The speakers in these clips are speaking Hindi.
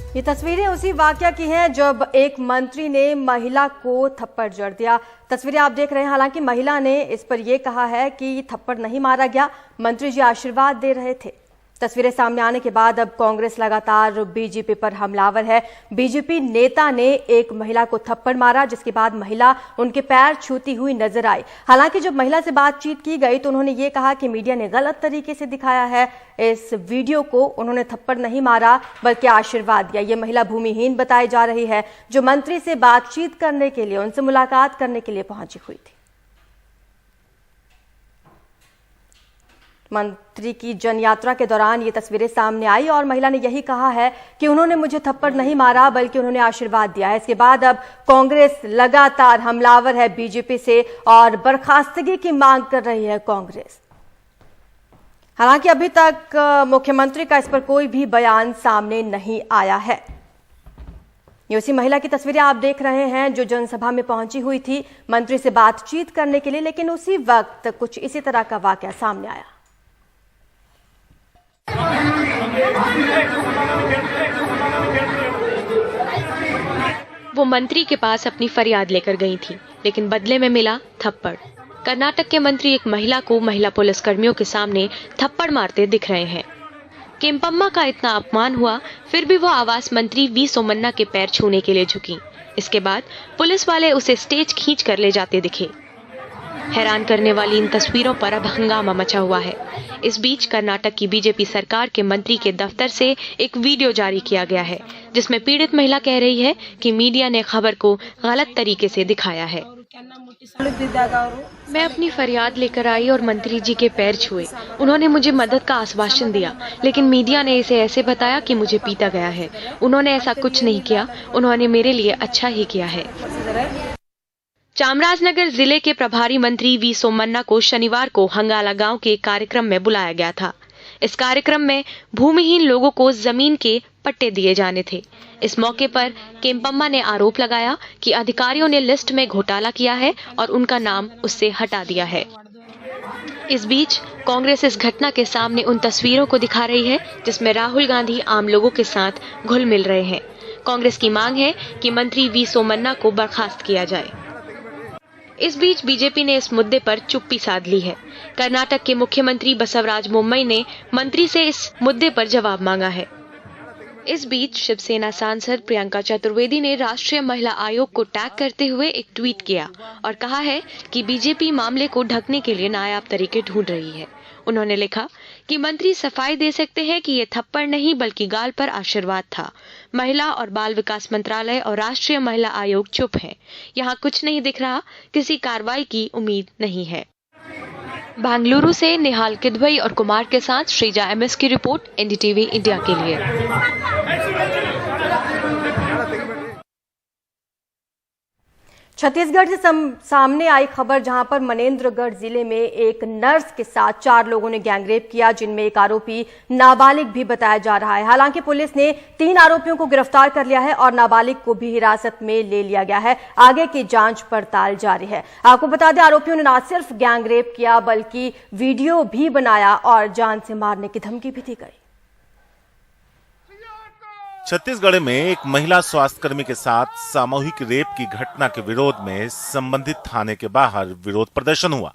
ये तस्वीरें उसी वाकया की हैं जब एक मंत्री ने महिला को थप्पड़ जड़ दिया। तस्वीरें आप देख रहे हैं। हालांकि महिला ने इस पर यह कहा है कि थप्पड़ नहीं मारा गया, मंत्री जी आशीर्वाद दे रहे थे। तस्वीरें सामने आने के बाद अब कांग्रेस लगातार बीजेपी पर हमलावर है। बीजेपी नेता ने एक महिला को थप्पड़ मारा, जिसके बाद महिला उनके पैर छूती हुई नजर आई। हालांकि जब महिला से बातचीत की गई तो उन्होंने ये कहा कि मीडिया ने गलत तरीके से दिखाया है इस वीडियो को। उन्होंने थप्पड़ नहीं मारा बल्कि आशीर्वाद दिया। ये महिला भूमिहीन बताई जा रही है, जो मंत्री से बातचीत करने के लिए, उनसे मुलाकात करने के लिए पहुंची हुई थी। मंत्री की जनयात्रा के दौरान ये तस्वीरें सामने आई और महिला ने यही कहा है कि उन्होंने मुझे थप्पड़ नहीं मारा बल्कि उन्होंने आशीर्वाद दिया है। इसके बाद अब कांग्रेस लगातार हमलावर है बीजेपी से और बर्खास्तगी की मांग कर रही है कांग्रेस। हालांकि अभी तक मुख्यमंत्री का इस पर कोई भी बयान सामने नहीं आया है। ये उसी महिला की तस्वीरें आप देख रहे हैं जो जनसभा में पहुंची हुई थी मंत्री से बातचीत करने के लिए, लेकिन उसी वक्त कुछ इसी तरह का वाकया सामने आया। वो मंत्री के पास अपनी फरियाद लेकर गई थी, लेकिन बदले में मिला थप्पड़। कर्नाटक के मंत्री एक महिला को महिला पुलिसकर्मियों के सामने थप्पड़ मारते दिख रहे हैं। केम्पम्मा का इतना अपमान हुआ, फिर भी वो आवास मंत्री वी सोमन्ना के पैर छूने के लिए झुकी। इसके बाद पुलिस वाले उसे स्टेज खींच कर ले जाते दिखे। हैरान करने वाली इन तस्वीरों पर अब हंगामा मचा हुआ है। इस बीच कर्नाटक की बीजेपी सरकार के मंत्री के दफ्तर से एक वीडियो जारी किया गया है, जिसमें पीड़ित महिला कह रही है कि मीडिया ने खबर को गलत तरीके से दिखाया है। मैं अपनी फरियाद लेकर आई और मंत्री जी के पैर छुए। उन्होंने मुझे मदद का आश्वासन दिया, लेकिन मीडिया ने इसे ऐसे बताया कि मुझे पीटा गया है। उन्होंने ऐसा कुछ नहीं किया, उन्होंने मेरे लिए अच्छा ही किया है। चामराजनगर जिले के प्रभारी मंत्री वी सोमन्ना को शनिवार को हंगाला गांव के एक कार्यक्रम में बुलाया गया था। इस कार्यक्रम में भूमिहीन लोगों को जमीन के पट्टे दिए जाने थे। इस मौके पर केम्पम्मा ने आरोप लगाया कि अधिकारियों ने लिस्ट में घोटाला किया है और उनका नाम उससे हटा दिया है। इस बीच कांग्रेस इस घटना के सामने उन तस्वीरों को दिखा रही है जिसमें राहुल गांधी आम लोगों के साथ घुल मिल रहे हैं। कांग्रेस की मांग है कि मंत्री वी सोमन्ना को बर्खास्त किया जाए। इस बीच बीजेपी ने इस मुद्दे पर चुप्पी साध ली है। कर्नाटक के मुख्यमंत्री बसवराज बोम्मई ने मंत्री से इस मुद्दे पर जवाब मांगा है। इस बीच शिवसेना सांसद प्रियंका चतुर्वेदी ने राष्ट्रीय महिला आयोग को टैग करते हुए एक ट्वीट किया और कहा है कि बीजेपी मामले को ढकने के लिए नायाब तरीके ढूंढ रही है। उन्होंने लिखा कि मंत्री सफाई दे सकते हैं कि ये थप्पड़ नहीं बल्कि गाल पर आशीर्वाद था। महिला और बाल विकास मंत्रालय और राष्ट्रीय महिला आयोग चुप है। यहाँ कुछ नहीं दिख रहा, किसी कार्रवाई की उम्मीद नहीं है। बेंगलुरु से निहाल किदवई और कुमार के साथ श्रीजा एमएस की रिपोर्ट, एनडीटीवी इंडिया के लिए। छत्तीसगढ़ से सामने आई खबर, जहां पर मनेंद्रगढ़ जिले में एक नर्स के साथ 4 लोगों ने गैंगरेप किया, जिनमें एक आरोपी नाबालिग भी बताया जा रहा है। हालांकि पुलिस ने 3 आरोपियों को गिरफ्तार कर लिया है और नाबालिग को भी हिरासत में ले लिया गया है। आगे की जांच पड़ताल जारी है। आपको बता दें, आरोपियों ने न सिर्फ गैंगरेप किया बल्कि वीडियो भी बनाया और जान से मारने की धमकी भी दी गई। छत्तीसगढ़ में एक महिला स्वास्थ्यकर्मी के साथ सामूहिक रेप की घटना के विरोध में संबंधित थाने के बाहर विरोध प्रदर्शन हुआ।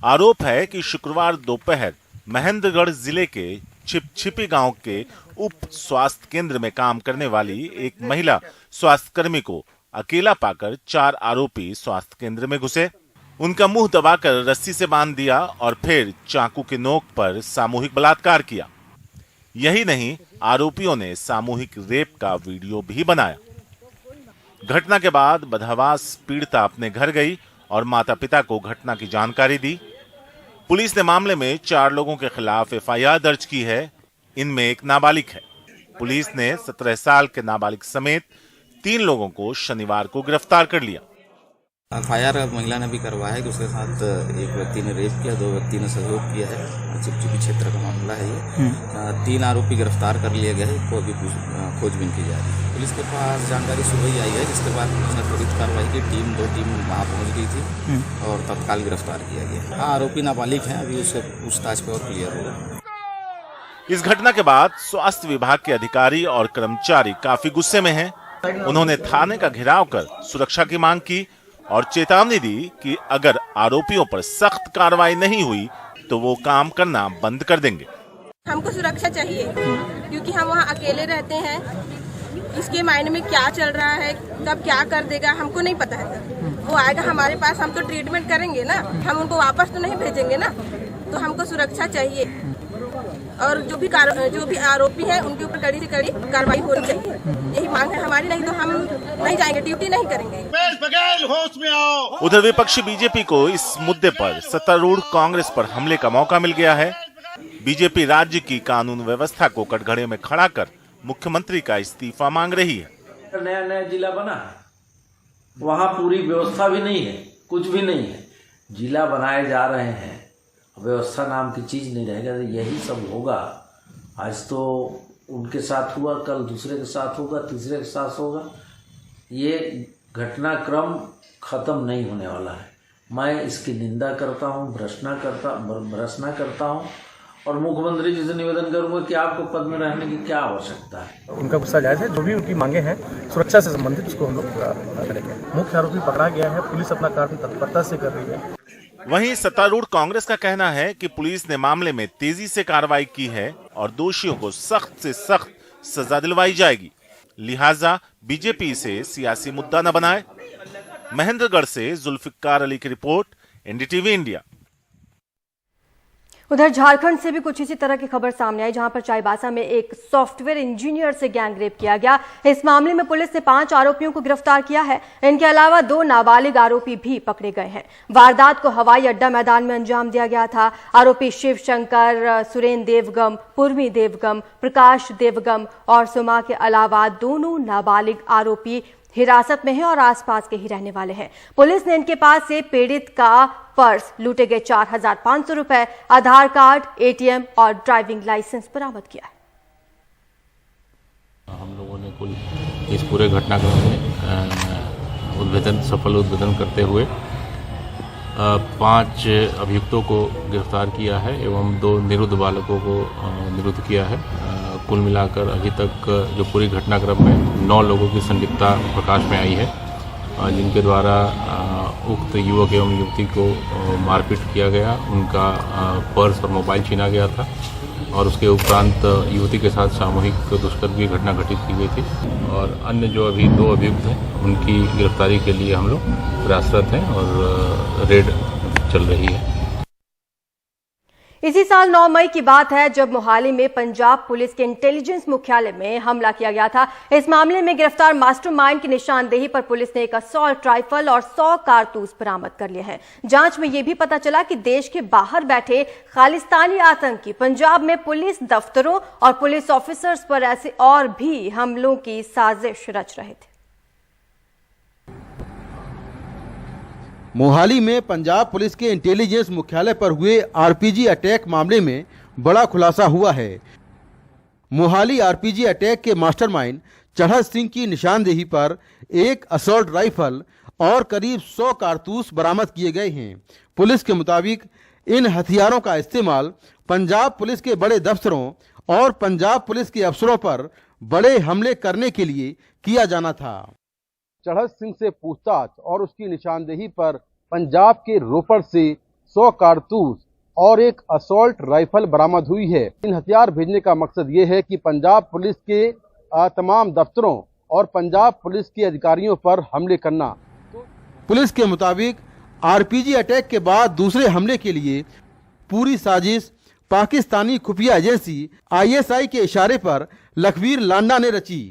आरोप है कि शुक्रवार दोपहर महेंद्रगढ़ जिले के छिपछिपी गांव के उप स्वास्थ्य केंद्र में काम करने वाली एक महिला स्वास्थ्यकर्मी को अकेला पाकर 4 आरोपी स्वास्थ्य केंद्र में घुसे। उनका मुंह दबाकर रस्सी से बांध दिया और फिर चाकू के नोक पर सामूहिक बलात्कार किया। यही नहीं, आरोपियों ने सामूहिक रेप का वीडियो भी बनाया। घटना के बाद बदहवास पीड़िता अपने घर गई और माता पिता को घटना की जानकारी दी। पुलिस ने मामले में 4 लोगों के खिलाफ एफआईआर दर्ज की है। इनमें एक नाबालिग है। पुलिस ने 17 साल के नाबालिग समेत 3 लोगों को शनिवार को गिरफ्तार कर लिया। एफआईआर महिला ने भी करवाया है कि उसके साथ एक व्यक्ति ने रेप किया, 2 व्यक्ति ने सहयोग किया है। चिपचिपी क्षेत्र का मामला है ये। 3 आरोपी गिरफ्तार कर लिए गए, को अभी खोजबीन की जा रही है। पुलिस के पास जानकारी सुबह ही आई है, जिसके बाद पुलिस ने त्वरित कार्रवाई की। दो टीम वहाँ पहुँच गई थी और तत्काल गिरफ्तार किया गया। हाँ, आरोपी नाबालिग हैं, अभी उससे पूछताछ पे और क्लियर होगा। इस घटना के बाद स्वास्थ्य विभाग के अधिकारी और कर्मचारी काफी गुस्से में हैं। उन्होंने थाने का घेराव कर सुरक्षा की मांग की और चेतावनी दी कि अगर आरोपियों पर सख्त कार्रवाई नहीं हुई तो वो काम करना बंद कर देंगे। हमको सुरक्षा चाहिए क्योंकि हम वहाँ अकेले रहते हैं। इसके मायने में क्या चल रहा है, कब क्या कर देगा हमको नहीं पता है। वो आएगा हमारे पास, हम तो ट्रीटमेंट करेंगे ना, हम उनको वापस तो नहीं भेजेंगे ना। तो हमको सुरक्षा चाहिए और जो भी आरोपी है उनके ऊपर कड़ी से कड़ी कार्रवाई होनी चाहिए। यही मांग है हमारी, नहीं तो हम नहीं जाएंगे, ड्यूटी नहीं करेंगे। होश में आओ। उधर विपक्षी बीजेपी को इस मुद्दे पर सत्तारूढ़ कांग्रेस पर हमले का मौका मिल गया है। बीजेपी राज्य की कानून व्यवस्था को कटघरे में खड़ा कर मुख्यमंत्री का इस्तीफा मांग रही है। नया जिला बना है, वहाँ पूरी व्यवस्था भी नहीं है, कुछ भी नहीं है। जिला बनाए जा रहे हैं, व्यवस्था नाम की चीज नहीं रहेगा। तो यही सब होगा। आज तो उनके साथ हुआ, कल दूसरे के साथ होगा, तीसरे के साथ होगा। ये घटनाक्रम खत्म नहीं होने वाला है। मैं इसकी निंदा करता हूँ, भर्त्सना करता हूँ और मुख्यमंत्री जी से निवेदन करूंगा कि आपको पद में रहने की क्या आवश्यकता है। उनका गुस्सा जायज है, जो भी उनकी मांगे हैं सुरक्षा से संबंधित उसको हम लोग पूरा करेंगे। मुख्य आरोपी पकड़ा गया है, पुलिस अपना कार्य तत्परता से कर रही है। वहीं सत्तारूढ़ कांग्रेस का कहना है कि पुलिस ने मामले में तेजी से कार्रवाई की है और दोषियों को सख्त से सख्त सजा दिलवाई जाएगी। लिहाजा बीजेपी इसे सियासी मुद्दा न बनाए। महेंद्रगढ़ से जुल्फिकार अली की रिपोर्ट, एनडीटीवी इंडिया। उधर झारखंड से भी कुछ इसी तरह की खबर सामने आई, जहां पर चाईबासा में एक सॉफ्टवेयर इंजीनियर से गैंगरेप किया गया। इस मामले में पुलिस ने 5 आरोपियों को गिरफ्तार किया है। इनके अलावा 2 नाबालिग आरोपी भी पकड़े गए हैं। वारदात को हवाई अड्डा मैदान में अंजाम दिया गया था। आरोपी शिव शंकर, सुरेन देवगम, पूर्वी देवगम, प्रकाश देवगम और सुमा के अलावा दोनों नाबालिग आरोपी हिरासत में है और आसपास के ही रहने वाले हैं। पुलिस ने इनके पास से पीड़ित का पर्स, लूटे गए 4,500 रुपए, आधार कार्ड, एटीएम और ड्राइविंग लाइसेंस बरामद किया है। हम लोगों ने कुल इस पूरे घटनाक्रम में सफल उद्भेदन करते हुए 5 अभियुक्तों को गिरफ्तार किया है एवं 2 निरुद्ध बालकों को निरुद्ध किया है। कुल मिलाकर अभी तक जो पूरी घटनाक्रम में 9 लोगों की संलिप्तता प्रकाश में आई है, जिनके द्वारा उक्त युवक एवं युवती को मारपीट किया गया, उनका पर्स और मोबाइल छीना गया था और उसके उपरांत युवती के साथ सामूहिक दुष्कर्म की घटना घटित की गई थी। और अन्य जो अभी 2 अभियुक्त हैं उनकी गिरफ्तारी के लिए हम लोग प्रयासरत हैं और रेड चल रही है। इसी साल 9 मई की बात है जब मोहाली में पंजाब पुलिस के इंटेलिजेंस मुख्यालय में हमला किया गया था। इस मामले में गिरफ्तार मास्टरमाइंड की निशानदेही पर पुलिस ने एक असॉल्ट राइफल और 100 कारतूस बरामद कर लिए हैं। जांच में यह भी पता चला कि देश के बाहर बैठे खालिस्तानी आतंकी पंजाब में पुलिस दफ्तरों और पुलिस ऑफिसर्स पर ऐसे और भी हमलों की साजिश रच रहे थे। मोहाली में पंजाब पुलिस के इंटेलिजेंस मुख्यालय पर हुए आरपीजी अटैक मामले में बड़ा खुलासा हुआ है। मोहाली आरपीजी अटैक के मास्टरमाइंड चढ़त सिंह की निशानदेही पर एक असॉल्ट राइफल और करीब 100 कारतूस बरामद किए गए हैं। पुलिस के मुताबिक इन हथियारों का इस्तेमाल पंजाब पुलिस के बड़े दफ्तरों और पंजाब पुलिस के अफसरों पर बड़े हमले करने के लिए किया जाना था। चढ़त सिंह से पूछताछ और उसकी निशानदेही पर पंजाब के रोपड़ से 100 कारतूस और एक असॉल्ट राइफल बरामद हुई है। इन हथियार भेजने का मकसद ये है कि पंजाब पुलिस के तमाम दफ्तरों और पंजाब पुलिस के अधिकारियों पर हमले करना। पुलिस के मुताबिक आरपीजी अटैक के बाद दूसरे हमले के लिए पूरी साजिश पाकिस्तानी खुफिया एजेंसी ISI के इशारे पर लखवीर लांडा ने रची।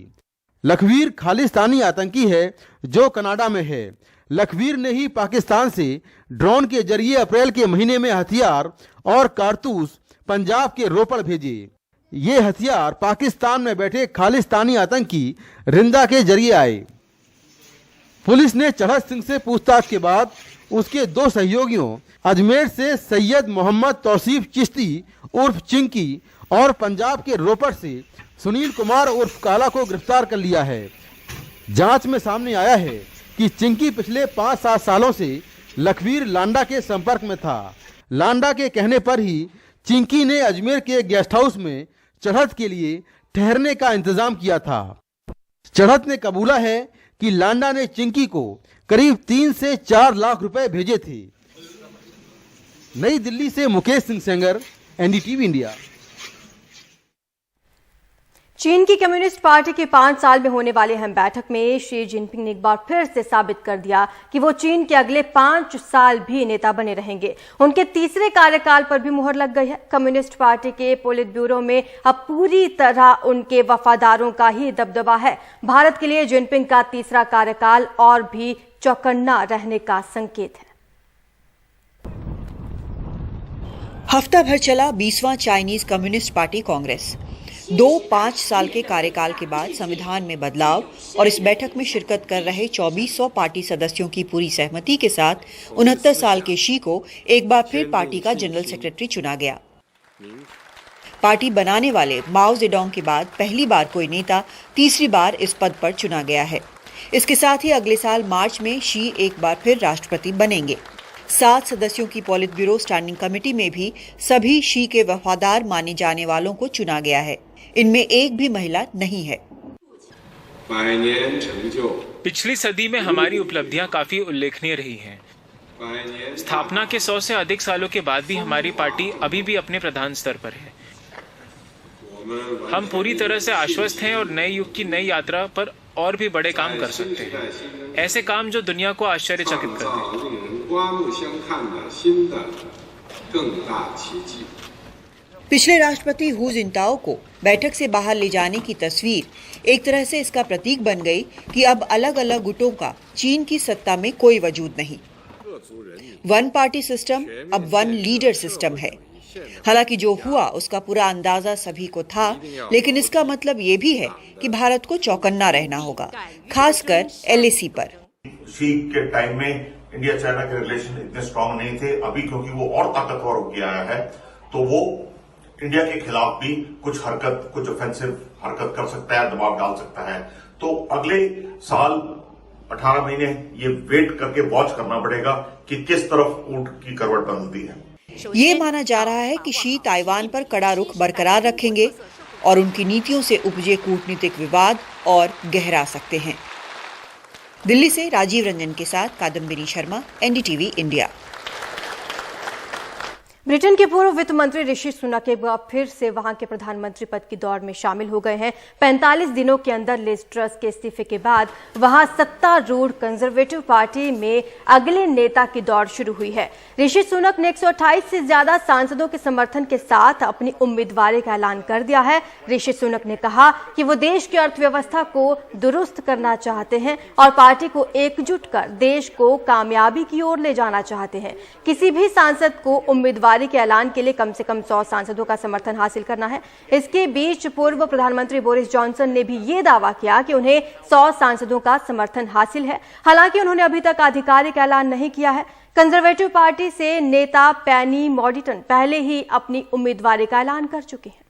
लखवीर खालिस्तानी आतंकी है जो कनाडा में है। लखवीर ने ही पाकिस्तान से ड्रोन के जरिए अप्रैल के महीने में हथियार और कारतूस पंजाब के रोपड़ भेजे। ये हथियार पाकिस्तान में बैठे खालिस्तानी आतंकी रिंदा के जरिए आए। पुलिस ने चढ़त सिंह से पूछताछ के बाद उसके 2 सहयोगियों अजमेर से सैयद मोहम्मद तौसीफ चिश्ती उर्फ चिंकी और पंजाब के रोपड़ से सुनील कुमार उर्फ काला को गिरफ्तार कर लिया है। जांच में सामने आया है कि चिंकी पिछले 5-7 सालों से लखवीर लांडा के संपर्क में था। लांडा के कहने पर ही चिंकी ने अजमेर के गेस्ट हाउस में चढ़त के लिए ठहरने का इंतजाम किया था। चढ़त ने कबूला है कि लांडा ने चिंकी को करीब 3 से 4 लाख रुपए भेजे थे। नई दिल्ली से मुकेश सिंह सेंगर, एनडीटीवी इंडिया। चीन की कम्युनिस्ट पार्टी की 5 साल में होने वाली अहम बैठक में शी जिनपिंग ने एक बार फिर से साबित कर दिया कि वो चीन के अगले 5 साल भी नेता बने रहेंगे। उनके तीसरे कार्यकाल पर भी मुहर लग गई है। कम्युनिस्ट पार्टी के पोलित ब्यूरो में अब पूरी तरह उनके वफादारों का ही दबदबा है। भारत के लिए जिनपिंग का तीसरा कार्यकाल और भी चौकन्ना रहने का संकेत है। हफ्ता भर चला 20वां चाइनीज कम्युनिस्ट पार्टी कांग्रेस। 5 साल के कार्यकाल के बाद संविधान में बदलाव और इस बैठक में शिरकत कर रहे 2400 पार्टी सदस्यों की पूरी सहमति के साथ 69 साल के शी को एक बार फिर पार्टी का जनरल सेक्रेटरी चुना गया। पार्टी बनाने वाले माओ जेडोंग के बाद पहली बार कोई नेता तीसरी बार इस पद पर चुना गया है। इसके साथ ही अगले साल मार्च में शी एक बार फिर राष्ट्रपति बनेंगे। 7 सदस्यों की पॉलिट ब्यूरो स्टैंडिंग कमेटी में भी सभी शी के वफादार माने जाने वालों को चुना गया है। इनमें एक भी महिला नहीं है। पिछली सदी में हमारी उपलब्धियां काफी उल्लेखनीय रही हैं। स्थापना के 100 से अधिक सालों के बाद भी हमारी पार्टी अभी भी अपने प्रधान स्तर पर है। हम पूरी तरह से आश्वस्त हैं और नए युग की नई यात्रा पर और भी बड़े काम कर सकते हैं, ऐसे काम जो दुनिया को आश्चर्यचकित कर दें। पिछले राष्ट्रपति हु जिनताओ को बैठक से बाहर ले जाने की तस्वीर एक तरह से इसका प्रतीक बन गई कि अब अलग अलग गुटों का चीन की सत्ता में कोई वजूद नहीं। 1 पार्टी सिस्टम अब 1 लीडर सिस्टम है। हालांकि जो हुआ उसका पूरा अंदाजा सभी को था, लेकिन इसका मतलब ये भी है कि भारत को चौकन्ना रहना होगा, खासकर LAC पर। शी के टाइम में इंडिया चाइना के रिलेशन इतने स्ट्रांग नहीं थे। अभी क्योंकि वो और ताकतवर हो गया है तो वो इंडिया के खिलाफ भी कुछ ऑफेंसिव हरकत कर सकता है, दबाव डाल सकता है। तो अगले साल 18 महीने ये वेट करके वॉच करना पड़ेगा कि किस तरफ ऊंट की करवट बदलती है। ये माना जा रहा है कि शी ताइवान पर कड़ा रुख बरकरार रखेंगे और उनकी नीतियों से उपजे कूटनीतिक विवाद और गहरा सकते हैं। दिल्ली से राजीव रंजन के साथ Kadambini Sharma, NDTV India. Britain के पूर्व वित्त मंत्री ऋषि सुनक एक बार फिर से वहां के प्रधानमंत्री पद की दौड़ में शामिल हो गए हैं। 45 दिनों के अंदर लिज ट्रस के इस्तीफे के बाद वहां सत्तारूढ़ कंजर्वेटिव पार्टी में अगले नेता की दौड़ शुरू हुई है। ऋषि सुनक ने 128 से ज्यादा सांसदों के समर्थन के साथ अपनी उम्मीदवारी का ऐलान कर दिया है। ऋषि सुनक ने कहा कि वो देश की अर्थव्यवस्था को दुरुस्त करना चाहते हैं और पार्टी को एकजुट कर देश को कामयाबी की ओर ले जाना चाहते हैं। किसी भी सांसद को उम्मीदवारी के ऐलान के लिए कम से कम 100 सांसदों का समर्थन हासिल करना है। इसके बीच पूर्व प्रधानमंत्री बोरिस जॉनसन ने भी ये दावा किया कि उन्हें 100 सांसदों का समर्थन हासिल है। हालांकि उन्होंने अभी तक आधिकारिक ऐलान नहीं किया है। कंजर्वेटिव पार्टी से नेता पेनी मॉर्डिटन पहले ही अपनी उम्मीदवारी का ऐलान कर चुके हैं।